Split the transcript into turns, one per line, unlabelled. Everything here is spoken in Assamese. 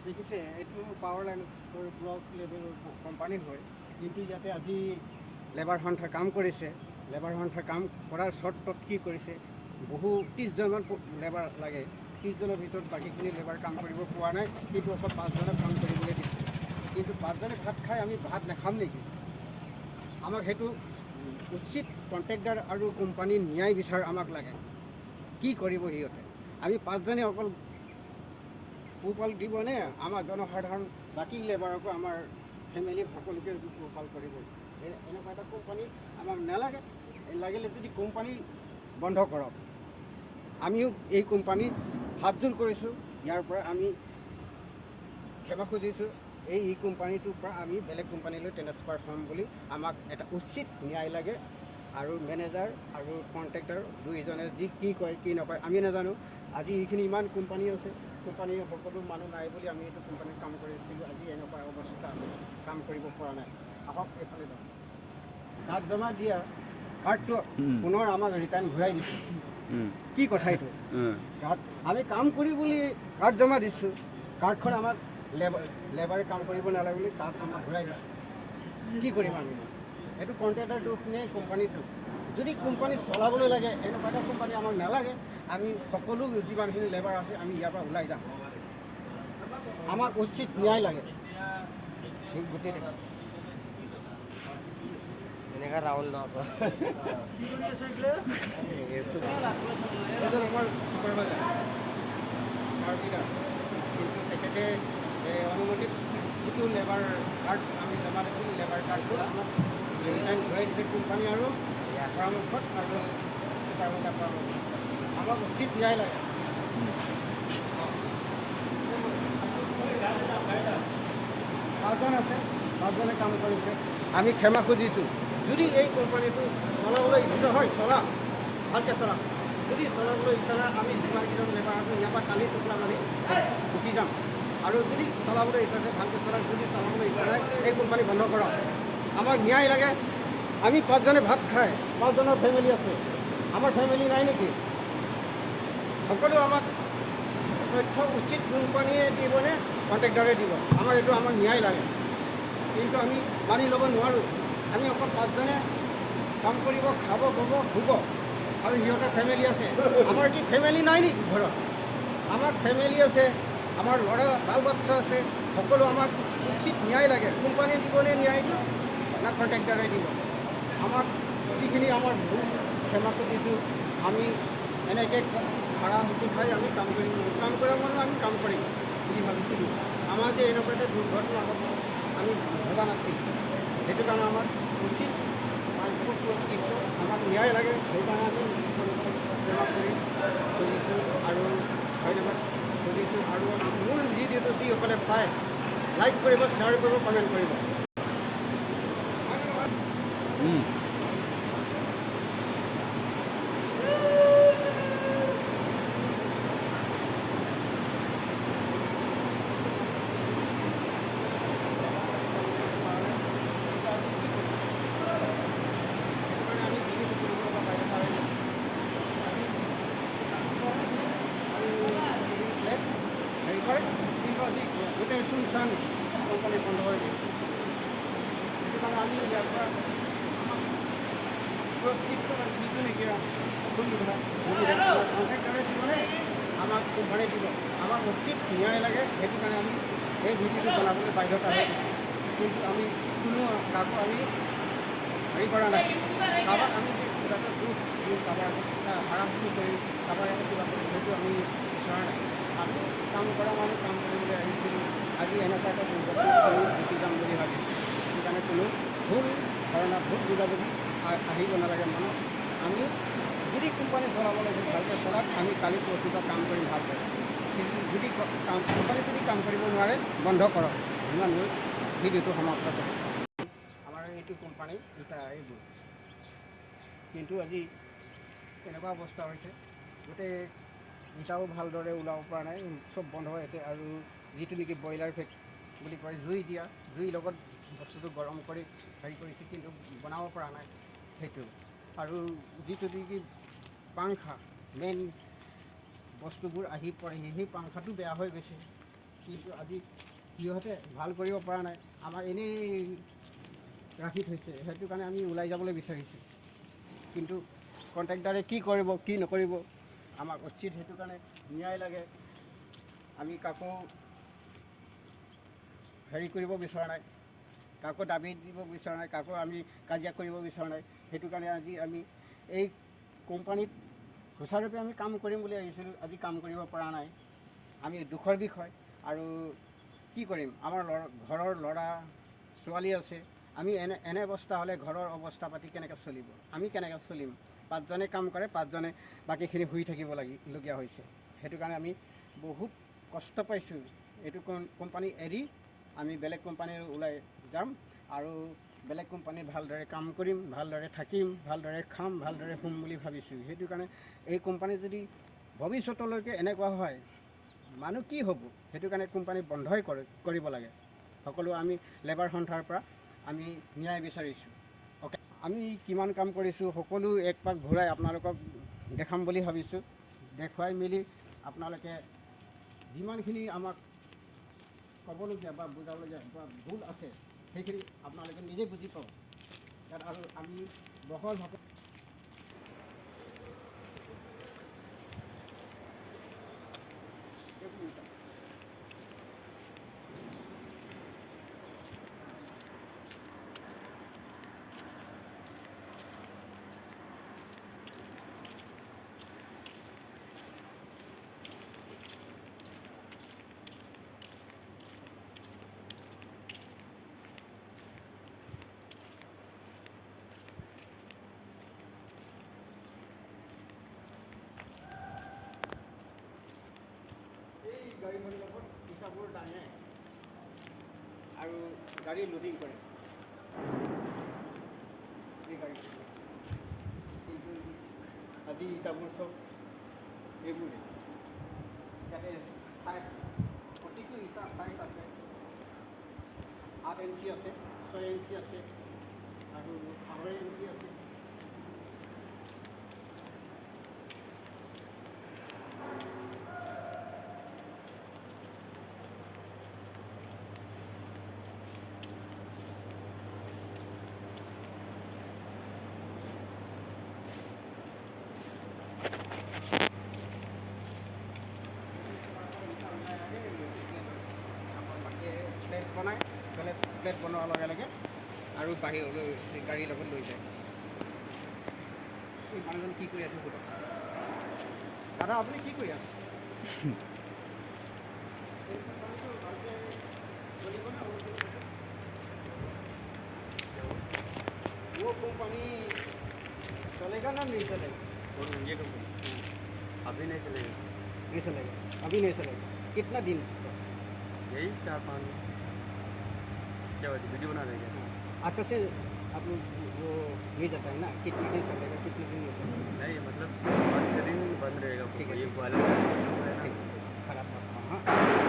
দেখিছে এইটো পাৱাৰ লাইন্সৰ ব্লক লেভেলৰ কোম্পানী হয়, কিন্তু ইয়াতে আজি লেবাৰ সন্থা কাম কৰিছে। লেবাৰ সন্থা কাম কৰাৰ চৰ্তত কি কৰিছে, বহু 30জনমান লেবাৰ লাগে। 30জনৰ ভিতৰত বাকীখিনি লেবাৰ কাম কৰিব পোৱা নাই, কিন্তু অকল 5জনে কাম কৰিবলৈ দিছে। কিন্তু 5জনে ভাত খাই আমি ভাত নাখাম নেকি? আমাক সেইটো উচিত কণ্ট্ৰেক্টাৰ আৰু কোম্পানীৰ ন্যায় বিচাৰ আমাক লাগে। কি কৰিব সিহঁতে? আমি 5জনে অকল পোহপাল দিবনে আমাৰ জনসাধাৰণ বাকী লেবাৰকো আমাৰ ফেমিলি সকলোকে পোহপাল কৰিব? এনেকুৱা এটা কোম্পানী আমাক নালাগে। লাগিলে যদি কোম্পানী বন্ধ কৰক, আমিও এই কোম্পানী হাতযোৰ কৰিছোঁ। ইয়াৰ পৰা আমি ক্ষমা খুজিছোঁ। এই কোম্পানীটোৰ পৰা আমি বেলেগ কোম্পানীলৈ ট্ৰেন্সফাৰ হ'ম বুলি আমাক এটা উচিত ন্যায় লাগে। আৰু মেনেজাৰ আৰু কণ্ট্ৰেক্টাৰ দুইজনে যি কি কয় কি নকয় আমি নাজানো। আজি এইখিনি ইমান কোম্পানী আছে, কোম্পানীৰ সকলো মানুহ নাই বুলি আমি এইটো কোম্পানীত কাম কৰিছিলোঁ। আজি এনেকুৱা অৱস্থা, আমি কাম কৰিব পৰা নাই। আহক এইফালে যাওঁ। কাৰ্ড জমা দিয়া কাৰ্ডটো পুনৰ আমাক ৰিটাৰ্ণ ঘূৰাই দিছে। কি কথা এইটো? কাৰ্ড আমি কাম কৰি বুলি কাৰ্ড জমা দিছোঁ, কাৰ্ডখন আমাক লেবাৰে কাম কৰিব নালাগে বুলি কাৰ্ড আমাক ঘূৰাই দিছে। কি কৰিম আমি? এইটো কণ্ট্ৰেক্টাৰটো নে কোম্পানীটো? যদি কোম্পানী চলাবলৈ লাগে, এনেকুৱা এটা কোম্পানী আমাক নালাগে। আমি সকলো যিমানখিনি লেবাৰ আছে আমি ইয়াৰ পৰা ওলাই যাম। আমাক উচিত ন্যায় লাগে। গোটেই
এনেকা ৰাউণ্ড নহ'ব।
এজন আমাৰ ছুপাৰভাইজাৰ মাৰ্কিটাৰ, কিন্তু তেখেতে অনুমতিত যিটো লেবাৰ কাৰ্ড আমি জমা দিছিলোঁ, লেবাৰ কাৰ্ডটো আমাক ৰিটাৰ্ণ ঘূৰাই দিছে কোম্পানী আৰু পৰামৰ্শত আৰু ছুপাৰভাইজাৰ পৰামৰ্শত। আমাক উচিত ন্যায় লাগে। 5জন আছে, 5জনে কাম কৰিছে। আমি ক্ষমা খুজিছোঁ। যদি এই কোম্পানীটো চলাবলৈ ইচ্ছা হয়, চলা ভালকৈ চলা। যদি চলাবলৈ ইচ্ছা নাই, আমি যিমানকেইজন লেবাৰ আছোঁ ইয়াৰ পৰা কালি টোপলা মাৰি গুচি যাম। আৰু যদি চলাবলৈ ইচ্ছা আছে ভালকৈ চলাওক, যদি চলাবলৈ ইচ্ছা নাই এই কোম্পানী বন্ধ কৰক। আমাক ন্যায় লাগে। আমি 5জনে ভাত খাই, 5জনৰ ফেমিলি আছে। আমাৰ ফেমিলি নাই নেকি? সকলো আমাক তথ্য উচিত কোম্পানীয়ে দিবনে কণ্ট্ৰেক্টাৰে দিব? আমাৰ এইটো আমাক ন্যায় লাগে, কিন্তু আমি মানি ল'ব নোৱাৰোঁ। আমি অকল 5জনে কাম কৰিব, খাব, ব'ব, শুব, আৰু সিহঁতৰ ফেমিলি আছে। আমাৰ কি ফেমিলি নাই নেকি ঘৰত? আমাৰ ফেমিলি আছে, আমাৰ ল'ৰা বাল বাচ্চা আছে। সকলো আমাক উচিত ন্যায় লাগে। কোম্পানীয়ে দিবনে ন্যায়টো না কণ্ট্ৰেক্টাৰে দিব? আমাক যিখিনি আমাৰ ভুল ক্ষমা খুজিছোঁ। আমি এনেকৈ হাৰাশাস্তি খাই আমি কাম কৰিম, কাম কৰা মানুহ আমি কাম কৰিম বুলি ভাবিছিলোঁ। আমাৰ যে এনেকুৱা এটা দুৰ্ঘটনা হ'ব আমি ভবা নাছিলোঁ। সেইটো কাৰণে আমাৰ উচিত আমাক ন্যায় লাগে। সেইকাৰণে আমি ক্ষমা কৰি খুজিছোঁ আৰু ধন্যবাদ খুজিছোঁ। আৰু মোৰ ভিডিঅ'টো যিসকলে পায় লাইক কৰিব, শ্বেয়াৰ কৰিব, কমেণ্ট কৰিব। গোটেই শুনশান কোম্পানী বন্ধ হৈ গৈছে। সেইটো কাৰণে আমি ইয়াৰ পৰা যিটো নেকি কণ্ট্ৰেক্টাৰে দিবনে আমাক কোম্পানী দিব? আমাক উচিত ন্যায় লাগে। সেইটো কাৰণে আমি এই ভিডিঅ'টো বনাবলৈ বাধ্যতা হৈ গৈছোঁ। কিন্তু আমি কোনো কাকো আমি হেৰি কৰা নাই। কাৰোবাক আমি কিবা এটা দুখ দিওঁ, কাৰোবাক হাৰাশাস্তি কৰি, কাৰোবাক কিবা কৰি, সেইটো আমি বিচৰা নাই। আমি কাম কৰা মানুহ কাম কৰিবলৈ আহিছিলোঁ। আজি এনেকুৱা এটা দুৰ্ঘটনা আমি গুচি যাম বুলি ভাবিছোঁ। সেইকাৰণে কোনো ভুল ধাৰণা, ভুল বুজাবুজি আহিব নালাগে মনত। আমি যদি কোম্পানী চলাবলৈ ভালকৈ চলাক, আমি কালি পৰহিৰ পৰা কাম কৰিম ভালকৈ। কিন্তু যদি কোম্পানী যদি কাম কৰিব নোৱাৰে বন্ধ কৰক। ইমান মই ভিডিঅ'টো সমাপ্ত কৰিম। আমাৰ এইটো কোম্পানী দুটা এইবোৰ, কিন্তু আজি এনেকুৱা অৱস্থা হৈছে গোটেই ইটাও ভালদৰে ওলাব পৰা নাই, চব বন্ধ হৈ আছে। আৰু যিটো নেকি ব্ৰইলাৰ ফেক্ট বুলি কয়, জুই দিয়া, জুইৰ লগত বস্তুটো গৰম কৰি হেৰি কৰিছে, কিন্তু বনাব পৰা নাই সেইটো। আৰু যিটো নেকি পাংখা, মেইন বস্তুবোৰ আহি পৰে, সেই পাংখাটো বেয়া হৈ গৈছে। কিন্তু আজি সিহঁতে ভাল কৰিব পৰা নাই, আমাক এনেই ৰাখি থৈছে। সেইটো কাৰণে আমি ওলাই যাবলৈ বিচাৰিছোঁ, কিন্তু কণ্ট্ৰেক্টাৰে কি কৰিব কি নকৰিব আমাক উচিত, সেইটো কাৰণে ন্যায় লাগে। আমি কাকো হেৰি কৰিব বিচৰা নাই, কাকো দাবী দিব বিচৰা নাই, কাকো আমি কাজিয়া কৰিব বিচৰা নাই। সেইটো কাৰণে আজি আমি এই কোম্পানীত সুচাৰুৰূপে আমি কাম কৰিম বুলি আহিছিলোঁ, আজি কাম কৰিব পৰা নাই। আমি দুখৰ বিষয়। আৰু কি কৰিম, আমাৰ ঘৰৰ ল'ৰা ছোৱালী আছে, আমি এনে অৱস্থা হ'লে ঘৰৰ অৱস্থা পাতি কেনেকৈ চলিব, আমি কেনেকৈ চলিম? 5জনে কাম কৰে, 5জনে বাকীখিনি শুই থাকিব লগীয়া হৈছে। সেইটো কাৰণে আমি বহুত কষ্ট পাইছোঁ। এইটো কোম্পানী এৰি আমি বেলেগ কোম্পানীৰ ওলাই যাম আৰু বেলেগ কোম্পানীত ভালদৰে কাম কৰিম, ভালদৰে থাকিম, ভালদৰে খাম, ভালদৰে শুম বুলি ভাবিছোঁ। সেইটো কাৰণে এই কোম্পানী যদি ভৱিষ্যতলৈকে এনেকুৱা হয়, মানুহ কি হ'ব? সেইটো কাৰণে কোম্পানী বন্ধই কৰিব লাগে। সকলো আমি লেবাৰ সন্থাৰ পৰা আমি ন্যায় বিচাৰিছোঁ। অ'কে, আমি কিমান কাম কৰিছোঁ সকলো এক পাক ঘূৰাই আপোনালোকক দেখাম বুলি ভাবিছোঁ। দেখুৱাই মেলি আপোনালোকে যিমানখিনি আমাক ক'বলগীয়া বা বুজাবলগীয়া বা ভুল আছে সেইখিনি আপোনালোকে নিজে বুজি পাব। ইয়াত আৰু আমি বহলভাৱে গাড়ীখনৰ লগত ইটাবোৰ দাঙে আৰু গাড়ী লোডিং কৰে এই গাড়ীখন। কিন্তু আজি ইটাবোৰ চব এইবোৰে। ইয়াতে চাইজ, প্ৰতিটো ইটা চাইজ আছে। 8 ইঞ্চি আছে, 6 ইঞ্চি আছে আৰু 8 ইঞ্চি আছে। প্লেট বনাই প্লেট বনোৱাৰ লগে লগে আৰু বাহিৰলৈ গাড়ীৰ লগত লৈ যায়। এই মানুহজন কি কৰি আছে সোধক। দাদা আপুনি কি কৰি আছে? वो कंपनी चलेगा ना नहीं चलेगा?
और ये कंपनी अभी नहीं चलेगा,
नहीं चलेगा, अभी नहीं चलेगा। कितना दिन?
यही 4-5 दिन। क्या बात है, वीडियो बना रहे हैं क्या?
अच्छा से आप लोग वो ले जाता है ना, कितना दिन चलेगा कितने दिन नहीं चलेगा?
नहीं मतलब 5-6 दिन बंद रहेगा।
ठीक है,
ये
ठीक
वाला है ना,
खराब हाँ